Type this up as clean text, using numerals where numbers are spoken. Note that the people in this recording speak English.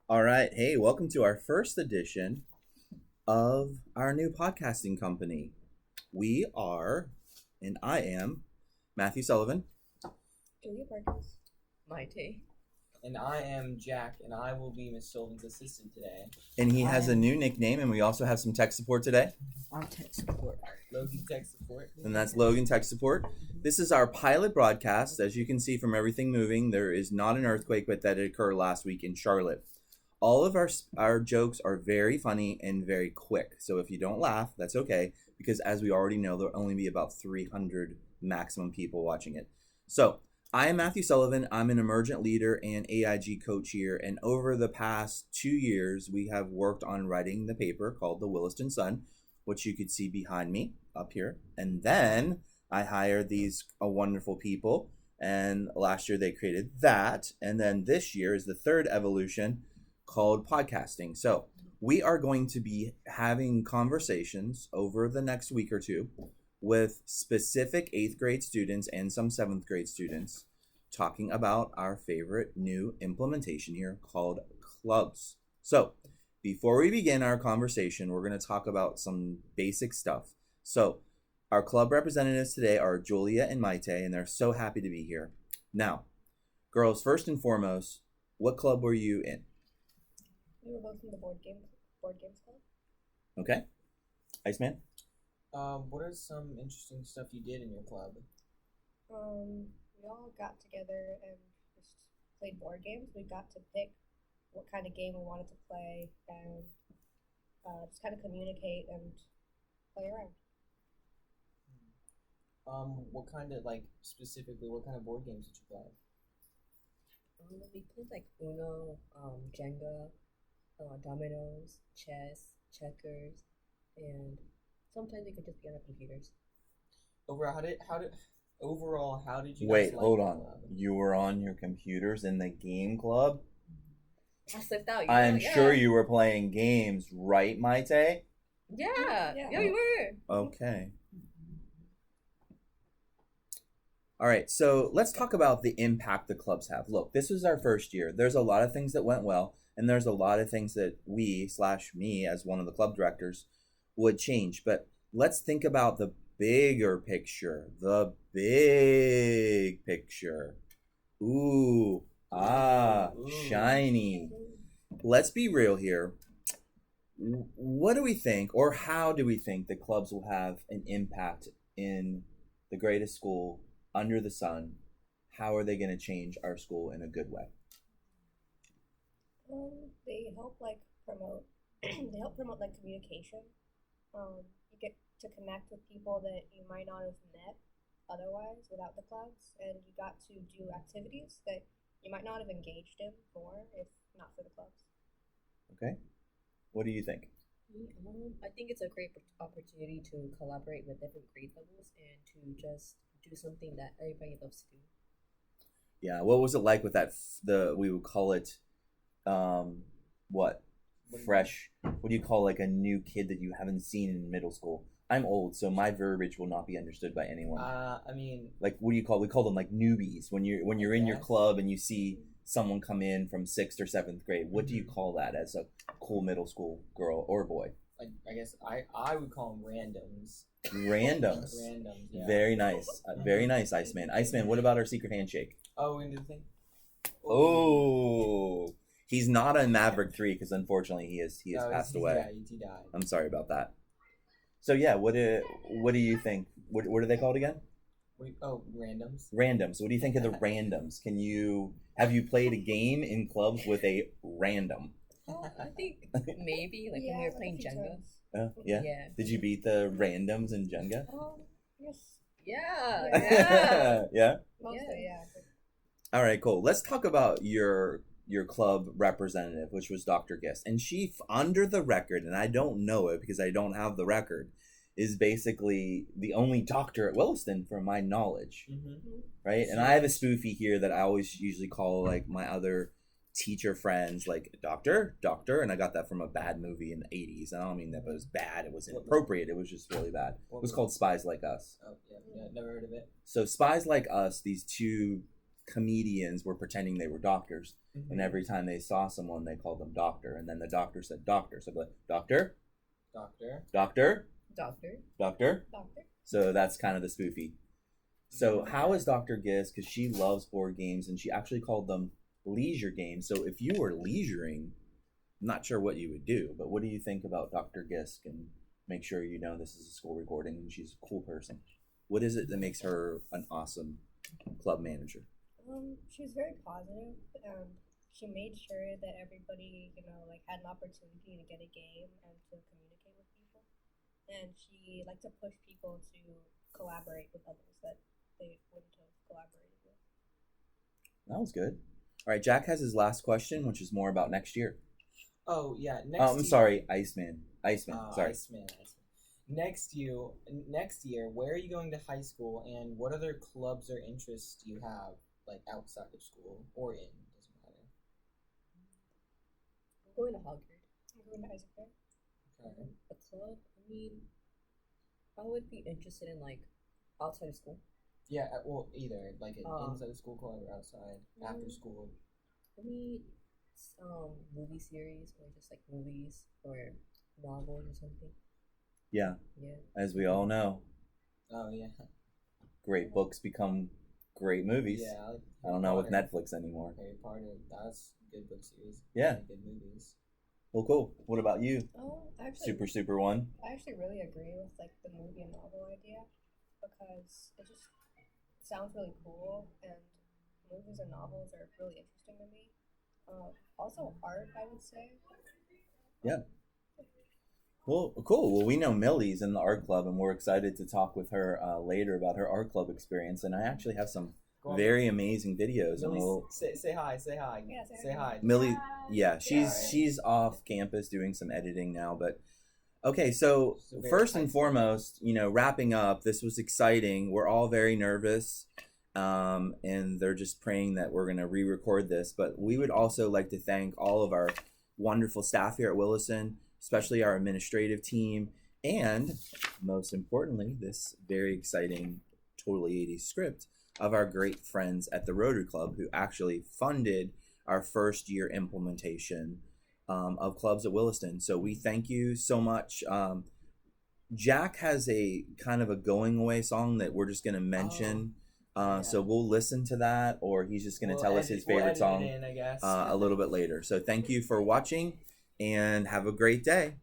All right. Hey, welcome to our first edition of our new podcasting company. We are, and I am, Matthew Sullivan. Julia Perkins. Maite. And I am Jack, and I will be Miss Sullivan's assistant today. And he has a new nickname, and we also have some tech support today. I'm tech support. Logan Tech Support. And that's Logan Tech Support. This is our pilot broadcast. As you can see from everything moving, there is not an earthquake, but that occurred last week in Charlotte. All of our jokes are very funny and very quick. So if you don't laugh, that's okay, because as we already know, there'll only be about 300 maximum people watching it. So I am Matthew Sullivan. I'm an emergent leader and AIG coach here. And over the past 2 years, we have worked on writing the paper called The Williston Sun, which you could see behind me up here. And then I hired these wonderful people. And last year they created that. And then this year is the third evolution called podcasting. So we are going to be having conversations over the next week or two with specific 8th grade students and some 7th grade students talking about our favorite new implementation here called clubs. So before we begin our conversation, we're going to talk about some basic stuff. So our club representatives today are Julia and Maite, and they're so happy to be here. Now, girls, first and foremost, what club were you in? We were both in the board games club. Okay. Iceman? What are some interesting stuff you did in your club? We all got together and just played board games. We got to pick what kind of game we wanted to play and just kind of communicate and play around. What kind of, specifically, what kind of board games did you play? We played like Uno, Jenga, dominoes, chess, checkers, and sometimes it could just be on our computers. Overall, how did you Wait, guys hold the on. club? You were on your computers in the game club? I slipped out. I'm sure you were playing games, right, Maite? Yeah, Yeah. you were. Okay. All right, so let's talk about the impact the clubs have. Look, this was our first year. There's a lot of things that went well, and there's a lot of things that me, as one of the club directors, would change. But let's think about the bigger picture. The big picture. Ooh, shiny. Let's be real here. What do we think, or how do we think the clubs will have an impact in the greatest school under the sun? How are they going to change our school in a good way? They help promote. They help promote communication. You get to connect with people that you might not have met otherwise without the clubs, and you got to do activities that you might not have engaged in more if not for the clubs. Okay. What do you think? I think it's a great opportunity to collaborate with different grade levels and to just do something that everybody loves to do. Yeah. What was it like with that? We would call it, what? Fresh. What do you call a new kid that you haven't seen in middle school? I'm old, so my verbiage will not be understood by anyone. What do you call? We call them newbies when you're in your club and you see someone come in from 6th or 7th grade. What do you call that as a cool middle school girl or boy? I guess I would call them randoms. Randoms. Randoms, yeah. Very nice. Very nice, Iceman. Iceman, what about our secret handshake? Oh, and the thing. Oh, he's not on Maverick 3 because unfortunately he has passed away. Yeah, he died. I'm sorry about that. So yeah, what do you think? What are they called again? Randoms. Randoms. What do you think of the randoms? Have you played a game in clubs with a random? I think maybe when we were playing Jenga. Yeah. Yeah. Did you beat the randoms in Jenga? Yes. Yeah. Yeah. Yeah. Mostly, yeah. All right, cool. Let's talk about your club representative, which was Dr. Gist. And she, under the record, and I don't know it because I don't have the record, is basically the only doctor at Williston from my knowledge. Mm-hmm. Right? And I have a spoofy here that I always usually call my other teacher friends doctor, and I got that from a bad movie in the 80s. I don't mean that it was bad, it was inappropriate, it was just really bad. It was called Spies Like Us. Oh, yeah, never heard of it. So Spies Like Us, these two comedians were pretending they were doctors, and every time they saw someone, they called them doctor, and then the doctor said doctor. So I'd be like, doctor, Doctor. doctor, Doctor. doctor. Doctor. So that's kind of the spoofy. So how is Dr. Gisk? Because she loves board games, and she actually called them leisure games. So if you were leisuring, I'm not sure what you would do, but what do you think about Dr. Gisk? And make sure you know this is a school recording, and she's a cool person. What is it that makes her an awesome club manager? She was very positive. She made sure that everybody, like had an opportunity to get a game and to communicate with people. And she liked to push people to collaborate with others that they wouldn't have collaborated with. That was good. All right, Jack has his last question, which is more about next year. Oh yeah. I'm sorry, Iceman. Sorry. Iceman. Next year, where are you going to high school, and what other clubs or interests do you have, like outside of school or in? Doesn't matter. I'm going to Hogwarts. I'm going to Isaac Fair. Okay. A club? I mean, I would be interested in like outside of school. Yeah. Well, either like an Oh. inside school club or outside after Mm. school. Maybe movie series or just like movies or novels or something. Yeah, Yeah. as we all know, Oh yeah. great books become great movies. Yeah. Like I don't know with Harry Netflix anymore. Potter. Harry Potter. That's a good book series. Yeah. Good movies. Well, cool. What about you? Oh, actually, Super one. I actually really agree with like the movie and novel idea because it just sounds really cool, and movies and novels are really interesting to me. Also, art, I would say. Yeah. Well, cool. Well, we know Millie's in the art club, and we're excited to talk with her later about her art club experience. And I actually have some Go on. very amazing videos, and Millie, we'll. say hi. Say hi. Yeah, say hi. Millie, yeah, Yeah. she's off campus doing some editing now, but okay. So She's a very first and high foremost, wrapping up. This was exciting. We're all very nervous, and they're just praying that we're gonna re-record this. But we would also like to thank all of our wonderful staff here at Williston, especially our administrative team, and most importantly, this very exciting Totally 80s script of our great friends at the Rotary Club who actually funded our first year implementation of clubs at Williston. So we thank you so much. Jack has a kind of a going away song that we're just going to mention. Yeah. So we'll listen to that, or he's just going to We'll tell us edit- his we'll favorite edit it song in, I guess. a little bit later. So thank you for watching, and have a great day.